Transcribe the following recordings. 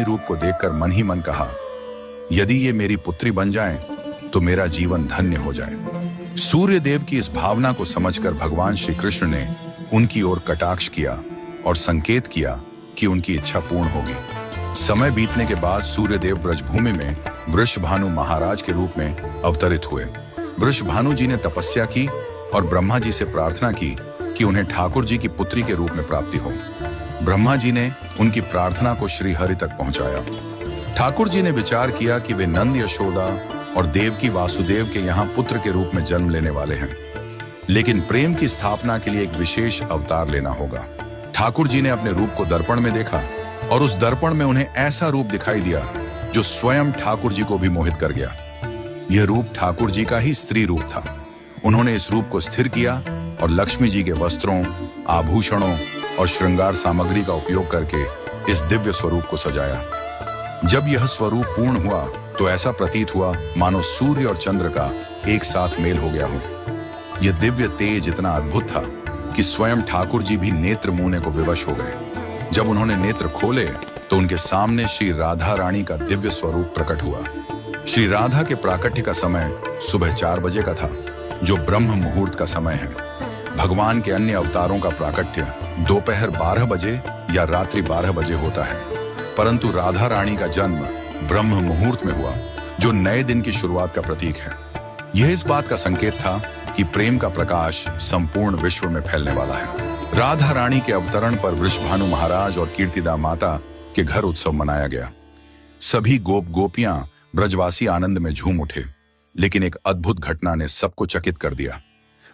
रूपमयी रूप को देखकर मन ही मन कहा, यदि ये मेरी पुत्री बन जाएं, तो मेरा जीवन धन्य हो जाए। सूर्य देव की इस भावना को समझकर भगवान श्री कृष्ण ने उनकी ओर कटाक्ष किया और संकेत किया कि उनकी इच्छा पूर्ण होगी। समय बीतने के बाद सूर्यदेव ब्रजभूमि में वृषभानु महाराज के रूप में अवतरित हुए। वृषभानु जी ने तपस्या की और ब्रह्मा जी से प्रार्थना की कि उन्हें ठाकुर जी की पुत्री के रूप में प्राप्ति हो। ब्रह्मा जी ने उनकी प्रार्थना को श्री हरि तक पहुंचाया। ठाकुर जी ने विचार किया कि वे नंद यशोदा और देवकी वासुदेव के यहाँ पुत्र के रूप में जन्म लेने वाले हैं, लेकिन प्रेम की स्थापना के लिए एक विशेष अवतार लेना होगा। ठाकुर जी ने अपने रूप को दर्पण में देखा और उस दर्पण में उन्हें ऐसा रूप दिखाई दिया जो स्वयं ठाकुर जी को भी मोहित कर गया। यह रूप ठाकुर जी का ही स्त्री रूप था। उन्होंने इस रूप को स्थिर किया और लक्ष्मी जी के वस्त्रों, आभूषणों और श्रृंगार सामग्री का उपयोग करके इस दिव्य स्वरूप को सजाया। जब यह स्वरूप पूर्ण हुआ तो ऐसा प्रतीत हुआ मानो सूर्य और चंद्र का एक साथ मेल हो गया हो। यह दिव्य तेज इतना अद्भुत था कि स्वयं ठाकुर जी भी नेत्र मूंदने को विवश हो गए। जब उन्होंने नेत्र खोले तो उनके सामने श्री राधा रानी का दिव्य स्वरूप प्रकट हुआ। श्री राधा के प्राकट्य का समय सुबह 4 बजे का था, जो ब्रह्म मुहूर्त का समय है। भगवान के अन्य अवतारों का प्राकट्य दोपहर 12 बजे या रात्रि 12 बजे होता है, परंतु राधा रानी का जन्म ब्रह्म मुहूर्त में हुआ, जो नए दिन की शुरुआत का प्रतीक है। यह इस बात का संकेत था कि प्रेम का प्रकाश संपूर्ण विश्व में फैलने वाला है। राधा रानी के अवतरण पर वृषभानु महाराज और कीर्तिदा माता के घर उत्सव मनाया गया। सभी गोप गोपियां ब्रजवासी आनंद में झूम उठे, लेकिन एक अद्भुत घटना ने सबको चकित कर दिया।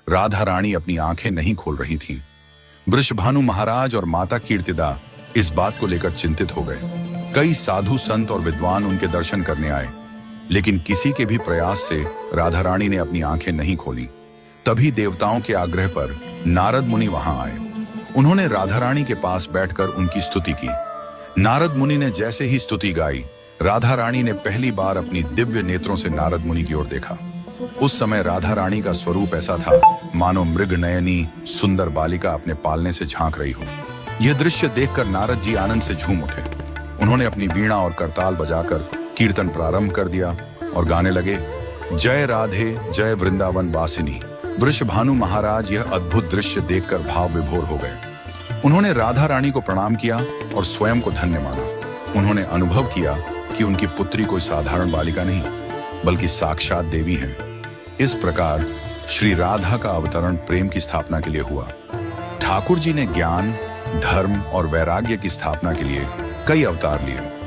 राधा रानी अपनी आंखें नहीं खोल रही थीं। वृषभानु महाराज और माता कीर्तिदा इस बात को लेकर चिंतित हो गए। कई साधु संत और विद्वान उनके दर्शन करने आए, लेकिन किसी के भी प्रयास से राधा रानी ने अपनी आंखें नहीं खोली। तभी देवताओं के आग्रह पर नारद मुनि वहां आए। उन्होंने राधा रानी के पास बैठकर उनकी स्तुति की। नारद मुनि ने जैसे ही स्तुति गाई, राधा रानी ने पहली बार अपनी दिव्य नेत्रों से नारद मुनि की ओर देखा। उस समय राधा रानी का स्वरूप ऐसा था मानो मृग नयनी सुंदर बालिका अपने पालने से झांक रही हो। यह दृश्य देखकर नारद जी आनंद से झूम उठे। उन्होंने अपनी वीणा और करताल बजाकर कीर्तन प्रारंभ कर दिया और गाने लगे, जय राधे जय वृंदावन वासिनी। वृषभानु महाराज यह अद्भुत दृश्य देखकर भाव विभोर हो गए। उन्होंने राधा रानी को प्रणाम किया और स्वयं को धन्य माना। उन्होंने अनुभव किया कि उनकी पुत्री कोई साधारण बालिका नहीं, बल्कि साक्षात देवी है। इस प्रकार श्री राधा का अवतरण प्रेम की स्थापना के लिए हुआ। ठाकुर जी ने ज्ञान, धर्म और वैराग्य की स्थापना के लिए कई अवतार लिए।